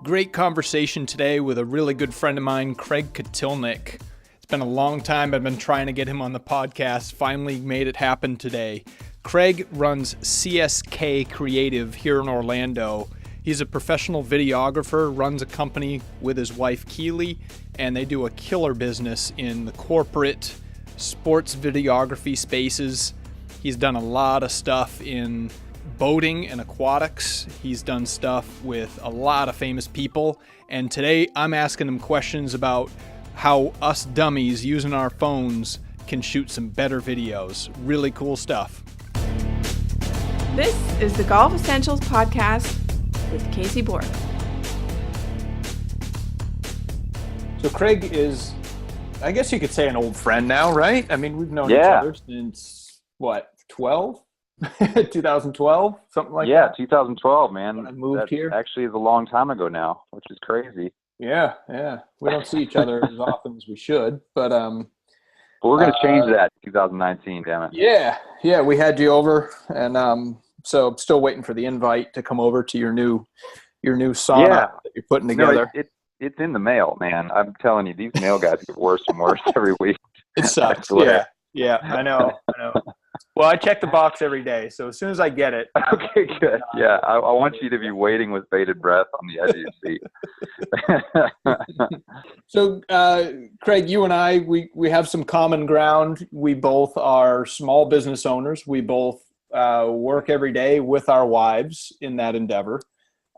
Great conversation today with a really good friend of mine, Craig Kotilinek. It's been a long time. I've been trying to get him on the podcast. Finally made it happen today. Craig runs CSK Creative here in Orlando. He's a professional videographer, runs a company with his wife Keely, and they do a killer business in the corporate sports videography spaces. He's done a lot of stuff in boating and aquatics. He's done stuff with a lot of famous people. And today I'm asking him questions about how us dummies using our phones can shoot some better videos. Really cool stuff. This is the Golf Essentials Podcast with Casey Borg. So Craig is, I guess you could say, an old friend now, right? I mean, we've known each other since, 12? 2012? Something like that? Yeah, 2012, man. When I moved here. Actually is a long time ago now, which is crazy. Yeah. We don't see each other as often as we should, but we're going to change that in 2019, damn it. Yeah, we had you over, and so I'm still waiting for the invite to come over to your new sauna that you're putting together. No, it's in the mail, man. I'm telling you, these mail guys get worse and worse every week. It sucks. Yeah, I know. Well, I check the box every day, so as soon as I get it. Okay, good. Yeah, I want you to be waiting with bated breath on the edge of your seat. So, Craig, you and I, we have some common ground. We both are small business owners. We both work every day with our wives in that endeavor.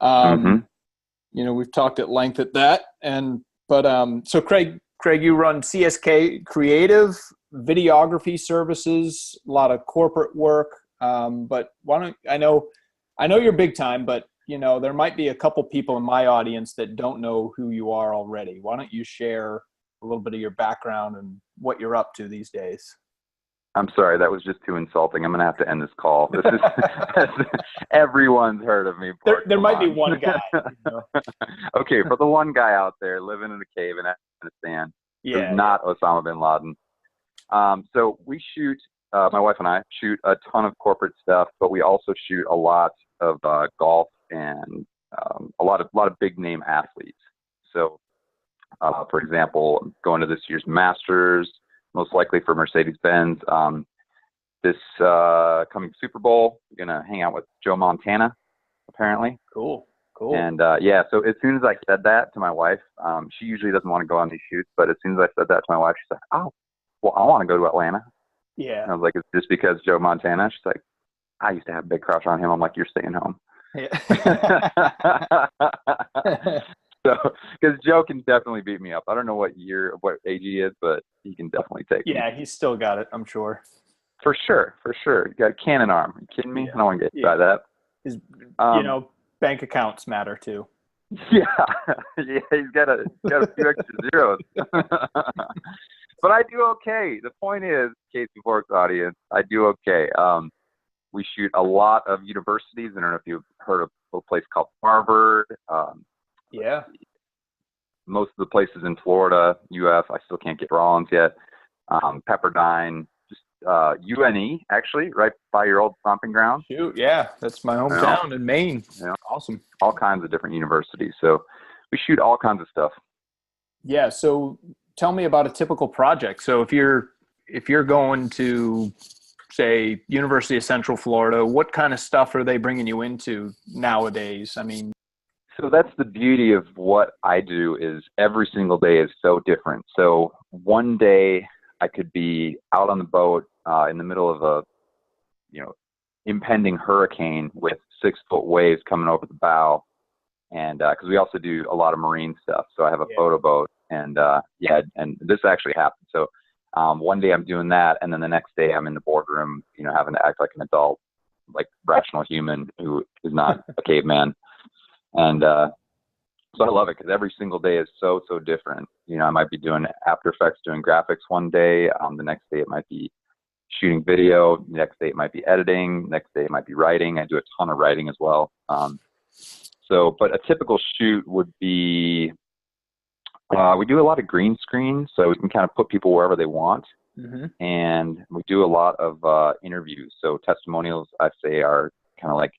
We've talked at length at that. So Craig, you run CSK Creative, videography services, a lot of corporate work. But I know you're big time, but there might be a couple people in my audience that don't know who you are already. Why don't you share a little bit of your background and what you're up to these days? I'm sorry, that was just too insulting. I'm going to have to end this call. This is everyone's heard of me. There might be one guy. Okay, for the one guy out there living in a cave in Afghanistan, who's not Osama bin Laden. So we shoot, my wife and I shoot a ton of corporate stuff, but we also shoot a lot of golf and a lot of big name athletes. So, for example, going to this year's Masters, most likely for Mercedes-Benz. This coming Super Bowl, we're going to hang out with Joe Montana, apparently. Cool. And so as soon as I said that to my wife, she usually doesn't want to go on these shoots, but as soon as I said that to my wife, she's like, oh, well, I want to go to Atlanta. Yeah. And I was like, it's just because Joe Montana? She's like, I used to have a big crush on him. I'm like, you're staying home. Yeah. So, because Joe can definitely beat me up. I don't know what age he is, but he can definitely take me. Yeah, he's still got it, I'm sure. For sure. He got a cannon arm. Are you kidding me? Yeah. I don't want to get by that. His, bank accounts matter too. Yeah, he's got a few extra zeros. But I do okay. The point is, Casey Borg's audience, I do okay. We shoot a lot of universities. I don't know if you've heard of a place called Harvard. Most of the places in Florida, UF, I still can't get Rollins yet. Pepperdine, just UNE, actually, right by your old stomping ground. Shoot, yeah, that's my hometown in Maine. Yeah. Awesome. All kinds of different universities. So we shoot all kinds of stuff. Yeah, so tell me about a typical project. So if you're going to, say, University of Central Florida, what kind of stuff are they bringing you into nowadays? I mean, so that's the beauty of what I do is every single day is so different. So one day I could be out on the boat in the middle of a, impending hurricane with 6-foot waves coming over the bow. And because we also do a lot of marine stuff. So I have a photo boat and and this actually happened. So one day I'm doing that. And then the next day I'm in the boardroom, having to act like an adult, like rational human who is not a caveman. And so I love it because every single day is so different. I might be doing After Effects, doing graphics one day. The next day it might be shooting video. The next day it might be editing. The next day it might be writing. I do a ton of writing as well. But a typical shoot would be, we do a lot of green screen, so we can kind of put people wherever they want. Mm-hmm. And we do a lot of interviews. So testimonials, I say, are kind of like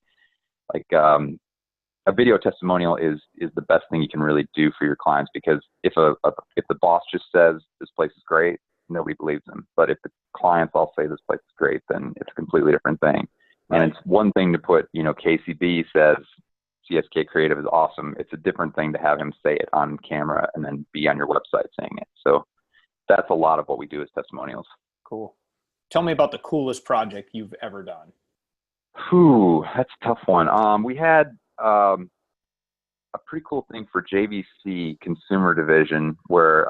a video testimonial is the best thing you can really do for your clients, because if the boss just says this place is great, nobody believes them. But if the clients all say this place is great, then it's a completely different thing. Right. And it's one thing to put, KCB says CSK Creative is awesome. It's a different thing to have him say it on camera and then be on your website saying it. So that's a lot of what we do as testimonials. Cool. Tell me about the coolest project you've ever done. Whew, that's a tough one. We had a pretty cool thing for JVC Consumer Division where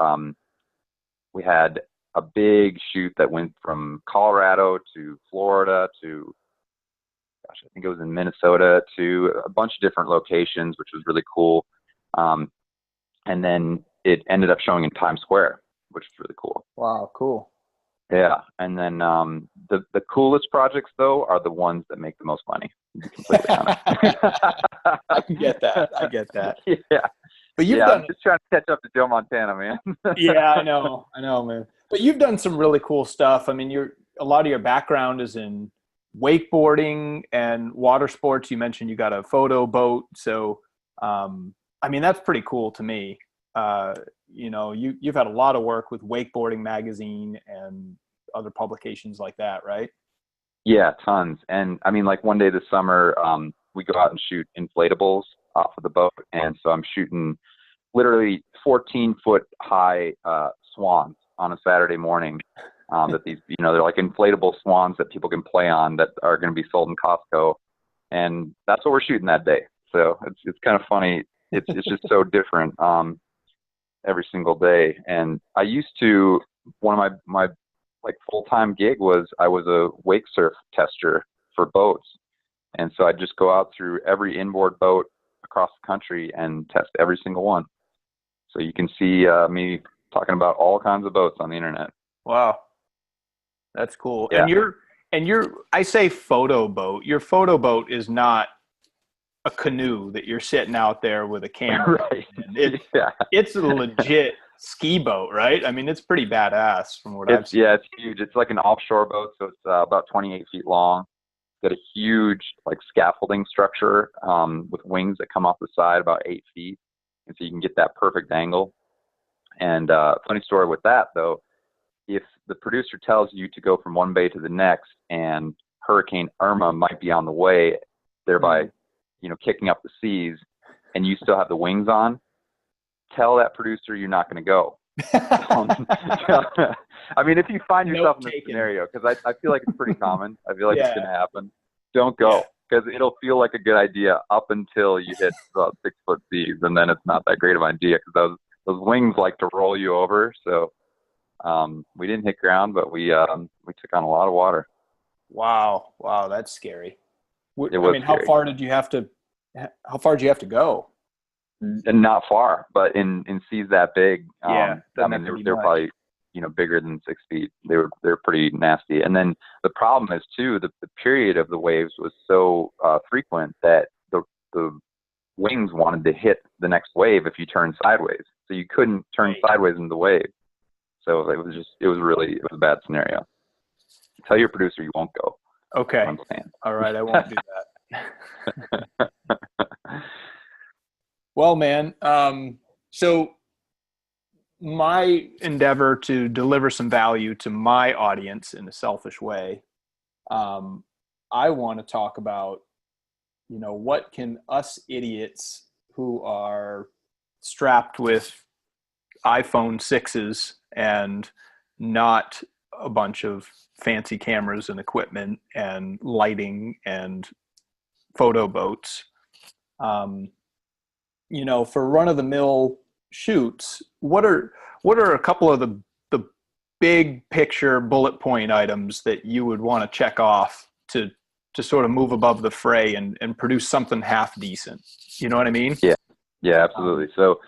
we had a big shoot that went from Colorado to Florida to, I think it was in Minnesota, to a bunch of different locations, which was really cool. And then it ended up showing in Times Square, which was really cool. Wow, cool. Yeah. And then the coolest projects, though, are the ones that make the most money. To be completely honest. I get that. Yeah. But you've I'm just trying to catch up to Joe Montana, man. Yeah, I know, man. But you've done some really cool stuff. I mean, a lot of your background is in wakeboarding and water sports. You mentioned you got a photo boat. So, I mean, that's pretty cool to me. You've had a lot of work with Wakeboarding Magazine and other publications like that, right? Yeah, tons. And I mean, like one day this summer, we go out and shoot inflatables off of the boat. And so I'm shooting literally 14-foot high swans on a Saturday morning. That these, they're like inflatable swans that people can play on that are going to be sold in Costco. And that's what we're shooting that day. So it's kind of funny. It's just so different every single day. And I used to, one of my like full-time gig was I was a wake surf tester for boats. And so I'd just go out through every inboard boat across the country and test every single one. So you can see me talking about all kinds of boats on the internet. Wow. That's cool. Yeah. And I say photo boat. Your photo boat is not a canoe that you're sitting out there with a camera. Right. It's a legit ski boat, right? I mean, it's pretty badass from what I've seen. Yeah, it's huge. It's like an offshore boat, so it's about 28 feet long. It's got a huge like scaffolding structure with wings that come off the side about 8 feet, and so you can get that perfect angle. And funny story with that though, if the producer tells you to go from one bay to the next and Hurricane Irma might be on the way, thereby, kicking up the seas, and you still have the wings on, tell that producer you're not going to go. I mean, if you find yourself in this scenario, because I feel like it's pretty common. I feel like it's going to happen. Don't go, because it'll feel like a good idea up until you hit about 6 foot seas, and then it's not that great of an idea because those wings like to roll you over. So we didn't hit ground, but we took on a lot of water. Wow, that's scary. It was scary. How far did you have to go? Not far, but in seas that big, I mean, they're probably bigger than 6 feet. They're pretty nasty. And then the problem is too, the period of the waves was so frequent that the wings wanted to hit the next wave if you turned sideways. So you couldn't turn sideways in the wave. So it was a bad scenario. Tell your producer you won't go. Okay. All right, I won't do that. Well, man, so my endeavor to deliver some value to my audience in a selfish way, I want to talk about, what can us idiots who are strapped with iPhone 6s and not a bunch of fancy cameras and equipment and lighting and photo boats, for run-of-the-mill shoots, what are a couple of the big picture bullet point items that you would want to check off to sort of move above the fray and produce something half decent? You know what I mean? Yeah, absolutely. So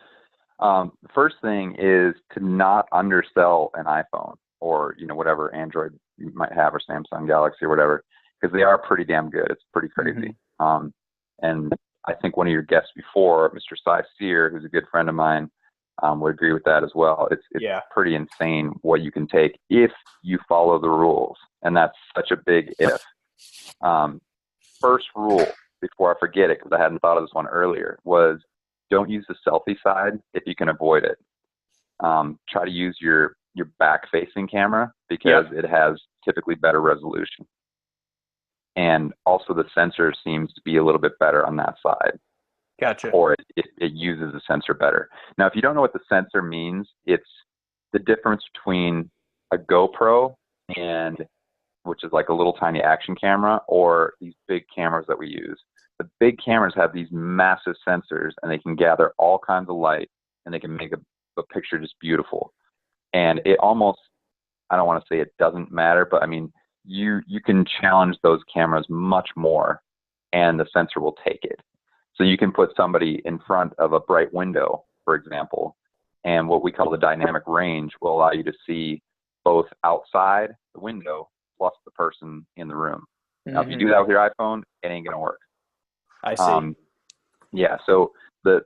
the first thing is to not undersell an iPhone or, whatever Android you might have, or Samsung Galaxy or whatever, because they are pretty damn good. It's pretty crazy. Mm-hmm. And I think one of your guests before, Mr. Cy Sear, who's a good friend of mine, would agree with that as well. It's pretty insane what you can take if you follow the rules. And that's such a big if. First rule, before I forget it, because I hadn't thought of this one earlier, was don't use the selfie side if you can avoid it. Try to use your back-facing camera because it has typically better resolution. And also the sensor seems to be a little bit better on that side. Gotcha. Or it uses the sensor better. Now, if you don't know what the sensor means, it's the difference between a GoPro which is like a little tiny action camera, or these big cameras that we use. The big cameras have these massive sensors, and they can gather all kinds of light, and they can make a picture just beautiful. And it almost, I don't want to say it doesn't matter, but I mean, you can challenge those cameras much more, and the sensor will take it. So you can put somebody in front of a bright window, for example, and what we call the dynamic range will allow you to see both outside the window plus the person in the room. Now, if you do that with your iPhone, it ain't gonna work. I see. Yeah. So the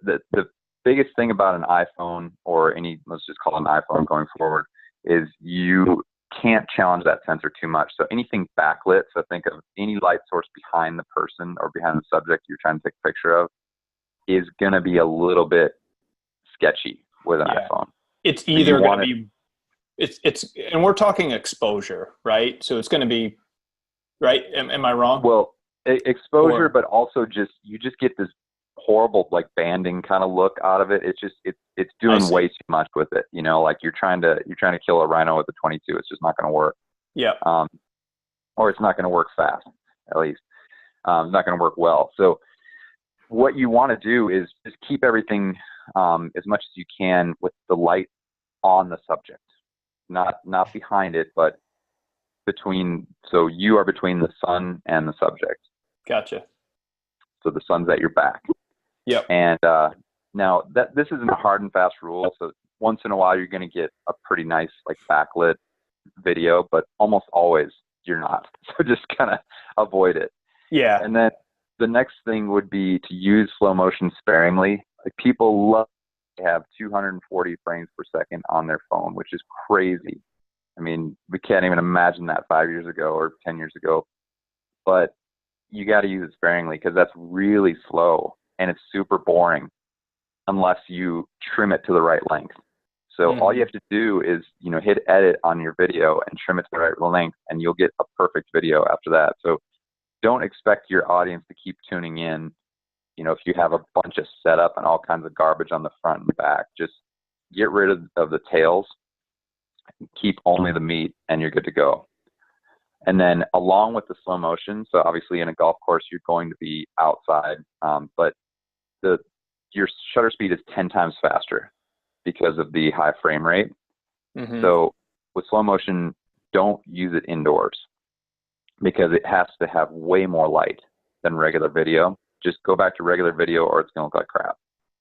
biggest thing about an iPhone, or let's just call it an iPhone going forward, is you can't challenge that sensor too much. So anything backlit, so think of any light source behind the person or behind the subject you're trying to take a picture of, is going to be a little bit sketchy with an iPhone. It's either going to be, and we're talking exposure, right? So it's going to be, right? Am I wrong? Well, exposure, but also you just get this horrible like banding kind of look out of it. It's doing way too much with it. You know, like you're trying to kill a rhino with a 22. It's just not going to work. Yeah. Or it's not going to work fast, at least. It's not going to work well. So what you want to do is just keep everything as much as you can with the light on the subject, not behind it, but between. So you are between the sun and the subject. Gotcha. So the sun's at your back. Yep. And now this isn't a hard and fast rule. So once in a while you're going to get a pretty nice like backlit video, but almost always you're not. So just kind of avoid it. Yeah. And then the next thing would be to use slow motion sparingly. Like people love to have 240 frames per second on their phone, which is crazy. I mean, we can't even imagine that 5 years ago or 10 years ago. But you got to use it sparingly because that's really slow and it's super boring unless you trim it to the right length. So all you have to do is, hit edit on your video and trim it to the right length, and you'll get a perfect video after that. So don't expect your audience to keep tuning in. If you have a bunch of setup and all kinds of garbage on the front and back, just get rid of the tails, keep only the meat, and you're good to go. And then along with the slow motion, so obviously in a golf course, you're going to be outside, but your shutter speed is 10 times faster because of the high frame rate. So with slow motion, don't use it indoors because it has to have way more light than regular video. Just go back to regular video or it's going to look like crap.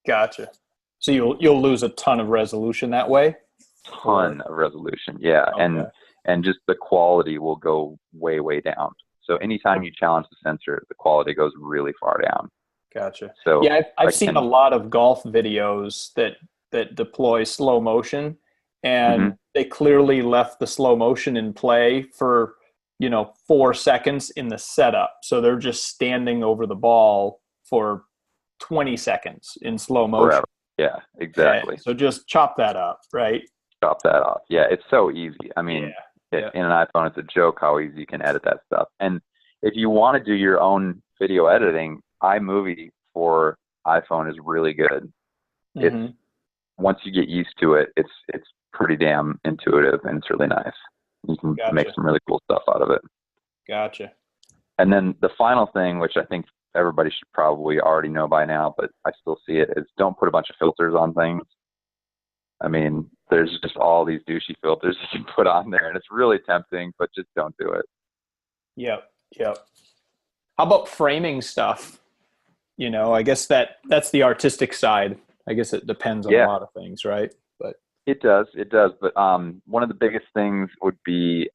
Gotcha. So you'll lose a ton of resolution that way? Ton of resolution, yeah. Okay. And just the quality will go way, way down. So anytime you challenge the sensor, the quality goes really far down. Gotcha. So yeah, I've seen a lot of golf videos that deploy slow motion, and they clearly left the slow motion in play for 4 seconds in the setup. So they're just standing over the ball for 20 seconds in slow motion. Forever. Yeah, exactly. So just chop that up, right? Chop that off. Yeah, it's so easy. I mean, in an iPhone, it's a joke how easy you can edit that stuff. And if you want to do your own video editing, iMovie for iPhone is really good. It's once you get used to it, it's pretty damn intuitive and it's really nice. You can make some really cool stuff out of it. Gotcha. And then the final thing, which I think everybody should probably already know by now, but I still see it, is don't put a bunch of filters on things. I mean, there's just all these douchey filters you can put on there, and it's really tempting, but just don't do it. Yep. How about framing stuff? I guess that's the artistic side. I guess it depends on a lot of things, right? But it does. But one of the biggest things would be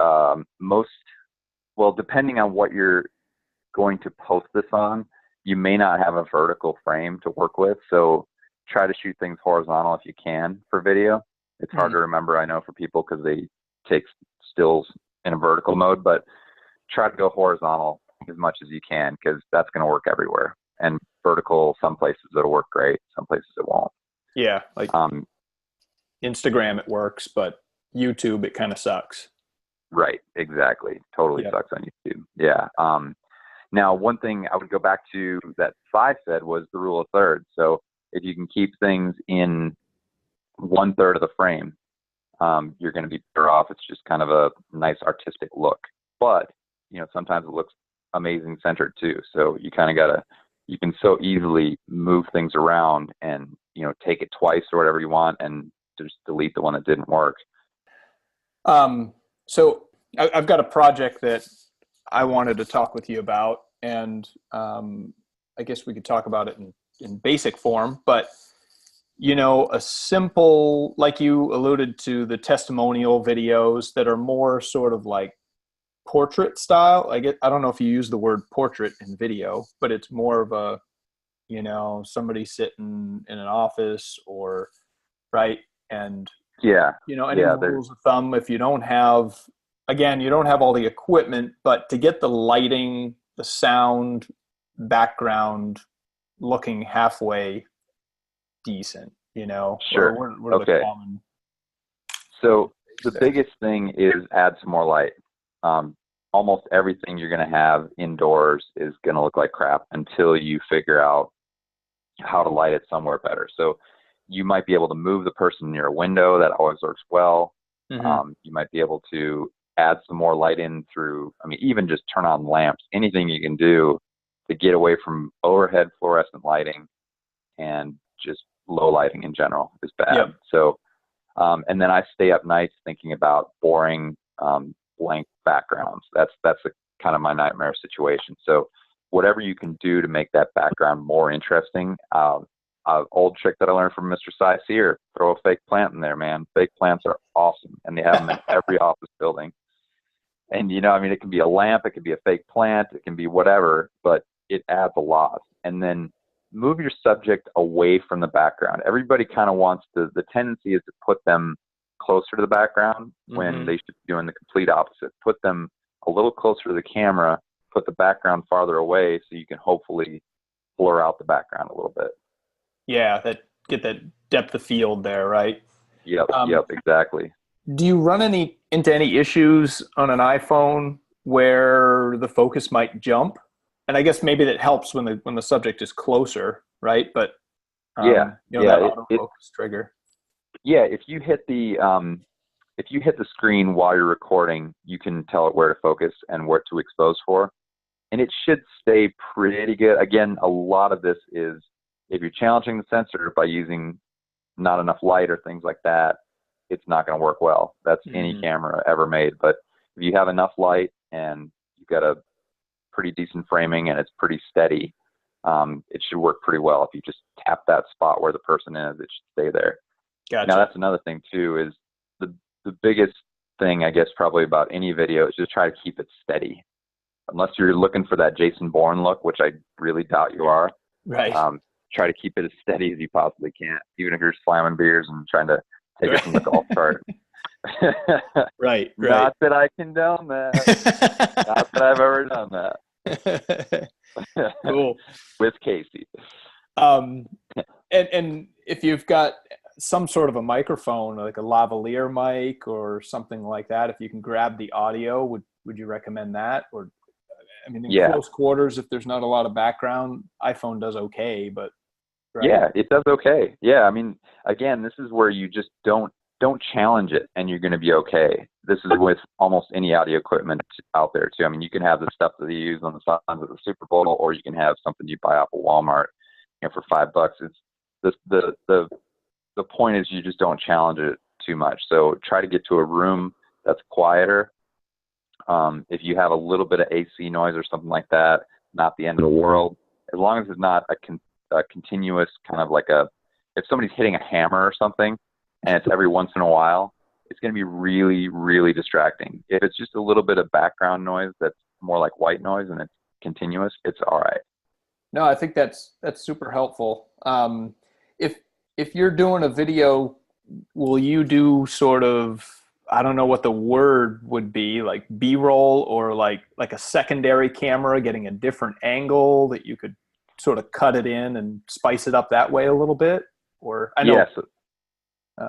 depending on what you're going to post this on, you may not have a vertical frame to work with. So try to shoot things horizontal if you can for video. It's hard to remember, I know, for people because they take stills in a vertical mode, but try to go horizontal as much as you can, because that's going to work everywhere. And vertical, some places it'll work great, some places it won't. Yeah, like Instagram it works, but YouTube it kind of sucks. Right, exactly. Totally sucks on YouTube. Yeah. Now, one thing I would go back to that Fi said was the rule of thirds. So if you can keep things in 1/3 of the frame, you're going to be better off. It's just kind of a nice artistic look. But, you know, sometimes it looks amazing centered too. So you kind of you can so easily move things around and, you know, take it twice or whatever you want and just delete the one that didn't work. So I've got a project that I wanted to talk with you about, and I guess we could talk about it in basic form, but you know, a simple, like you alluded to, the testimonial videos that are more sort of like portrait style. I don't know if you use the word portrait in video, but it's more of a, you know, somebody sitting in an office or right. And yeah, you know, any rules of thumb, if you don't have, again, you don't have all the equipment, but to get the lighting, the sound, background looking halfway decent, you know? Sure. What are the common? So the biggest thing is add some more light. Almost everything you're going to have indoors is going to look like crap until you figure out how to light it somewhere better. So you might be able to move the person near a window. That always works well. Mm-hmm. You might be able to add some more light in through, I mean, even just turn on lamps, anything you can do to get away from overhead fluorescent lighting and just low lighting in general is bad. Yep. So, and then I stay up nights thinking about boring, blank backgrounds. That's kind of my nightmare situation. So whatever you can do to make that background more interesting. Old trick that I learned from Mr. Cy Sear, throw a fake plant in there, man. Fake plants are awesome, and they have them in every office building. And, you know, I mean, it can be a lamp, it can be a fake plant, it can be whatever, but it adds a lot. And then move your subject away from the background. Everybody kind of wants the tendency is to put them closer to the background when they should be doing the complete opposite. Put them a little closer to the camera, put the background farther away so you can hopefully blur out the background a little bit. Yeah, get that depth of field there, right? Yep, exactly. Do you run into any issues on an iPhone where the focus might jump? And I guess maybe that helps when the subject is closer, right? But that autofocus trigger. Yeah, if you hit the screen while you're recording, you can tell it where to focus and what to expose for, and it should stay pretty good. Again, a lot of this is if you're challenging the sensor by using not enough light or things like that, it's not going to work well. That's any camera ever made. But if you have enough light and you've got a pretty decent framing and it's pretty steady, it should work pretty well. If you just tap that spot where the person is, it should stay there. Gotcha. Now that's another thing too, is the biggest thing, I guess, probably about any video is just try to keep it steady. Unless you're looking for that Jason Bourne look, which I really doubt you are. Right. Try to keep it as steady as you possibly can, even if you're slamming beers and trying to take it from the golf cart. Right. Not that I condone that. Not that I've ever done that. Cool. With Casey. And if you've got some sort of a microphone, like a lavalier mic or something like that, if you can grab the audio, would you recommend that? Or, I mean, in close quarters, if there's not a lot of background, iPhone does okay, but right? Yeah, it does okay. Yeah, I mean, again, this is where you just don't challenge it, and you're going to be okay. This is with almost any audio equipment out there too. I mean, you can have the stuff that they use on the sides of the Super Bowl, or you can have something you buy off of Walmart, you know, for $5. It's the point is you just don't challenge it too much. So try to get to a room that's quieter. If you have a little bit of AC noise or something like that, not the end of the world. As long as it's not a continuous kind of like if somebody's hitting a hammer or something and it's every once in a while, it's going to be really, really distracting. If it's just a little bit of background noise that's more like white noise and it's continuous, it's all right. No, I think that's super helpful. If you're doing a video, will you do sort of I don't know what the word would be, like B-roll or like a secondary camera getting a different angle that you could sort of cut it in and spice it up that way a little bit? Or I know. Yes.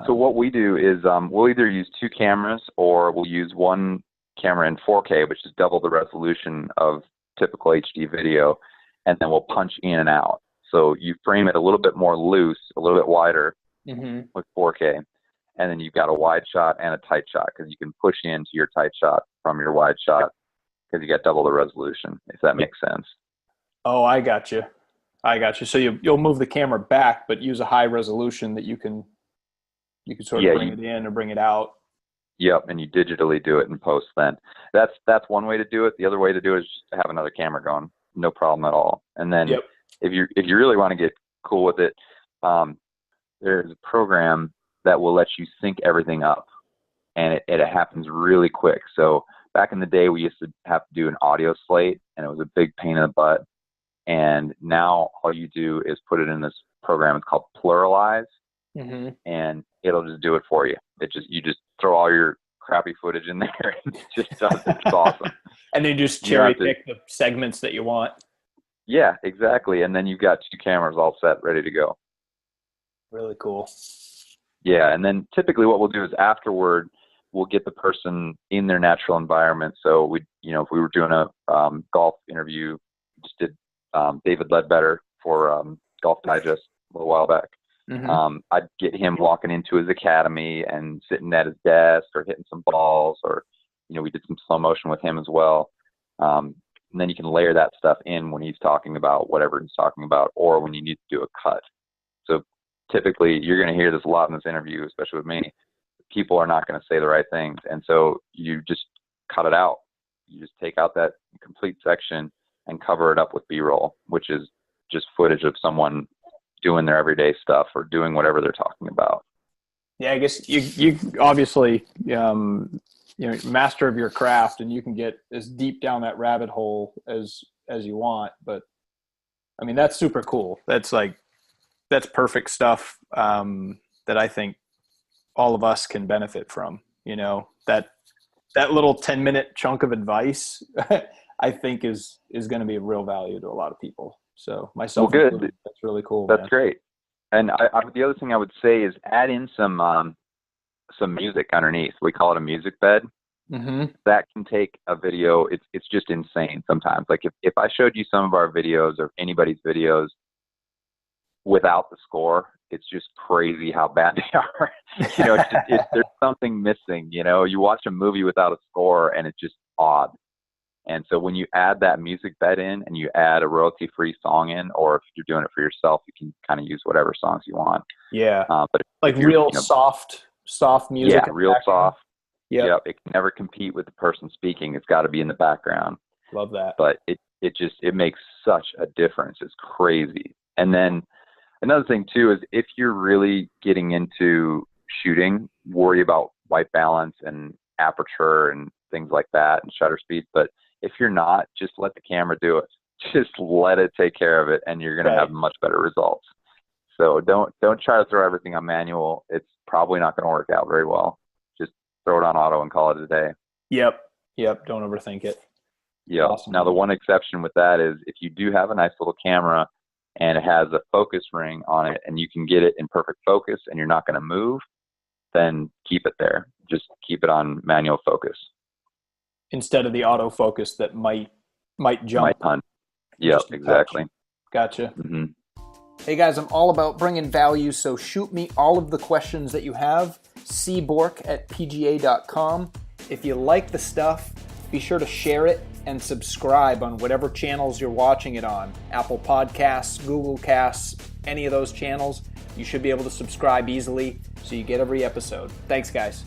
So what we do is we'll either use 2 cameras or we'll use one camera in 4K, which is double the resolution of typical HD video, and then we'll punch in and out. So you frame it a little bit more loose, a little bit wider with 4K, and then you've got a wide shot and a tight shot because you can push into your tight shot from your wide shot because you got double the resolution, if that makes sense. Oh, I got you. So you'll move the camera back, but use a high resolution that you can sort of bring it in or bring it out. Yep, and you digitally do it in post then. That's one way to do it. The other way to do it is just to have another camera going. No problem at all. And then if you really want to get cool with it, there's a program that will let you sync everything up, and it happens really quick. So back in the day, we used to have to do an audio slate, and it was a big pain in the butt. And now all you do is put it in this program. It's called Pluralize, and it'll just do it for you. You just throw all your crappy footage in there, and it just does it. It's awesome. And then you just cherry pick the segments that you want. Yeah, exactly. And then you've got 2 cameras all set, ready to go. Really cool. Yeah, and then typically what we'll do is afterward, we'll get the person in their natural environment. So if we were doing a golf interview, just did David Ledbetter for Golf Digest a little while back. I'd get him walking into his academy and sitting at his desk or hitting some balls, or we did some slow motion with him as well. And then you can layer that stuff in when he's talking about whatever he's talking about, or when you need to do a cut. So typically you're going to hear this a lot in this interview, especially with me. People are not going to say the right things, and so you just cut it out. You just take out that complete section and cover it up with B-roll, which is just footage of someone doing their everyday stuff or doing whatever they're talking about. Yeah, I guess you obviously master of your craft, and you can get as deep down that rabbit hole as you want. But I mean, that's super cool. That's perfect stuff that I think all of us can benefit from. That little 10-minute chunk of advice I think is going to be of real value to a lot of people. So myself, well, good. Included, that's really cool. That's man. Great. And the other thing I would say is add in some music underneath. We call it a music bed. That can take a video. It's just insane sometimes. Like if I showed you some of our videos or anybody's videos without the score, it's just crazy how bad they are. There's something missing. You watch a movie without a score and it's just odd. And so when you add that music bed in and you add a royalty-free song in, or if you're doing it for yourself, you can kind of use whatever songs you want. Yeah. But like real soft music. Yeah, real soft. Yep. It can never compete with the person speaking. It's got to be in the background. Love that. But it makes such a difference. It's crazy. And then another thing too is if you're really getting into shooting, worry about white balance and aperture and things like that and shutter speed. But if you're not, just let the camera do it. Just let it take care of it, and you're going to have much better results. So don't try to throw everything on manual. It's probably not going to work out very well. Just throw it on auto and call it a day. Yep. Don't overthink it. Yeah. Awesome. Now the one exception with that is if you do have a nice little camera and it has a focus ring on it and you can get it in perfect focus and you're not going to move, then keep it there. Just keep it on manual focus. Instead of the autofocus that might jump. Might punt. Yep, exactly. Gotcha. Hey guys, I'm all about bringing value, so shoot me all of the questions that you have. cbork@pga.com. If you like the stuff, be sure to share it and subscribe on whatever channels you're watching it on. Apple Podcasts, Google Casts, any of those channels. You should be able to subscribe easily so you get every episode. Thanks, guys.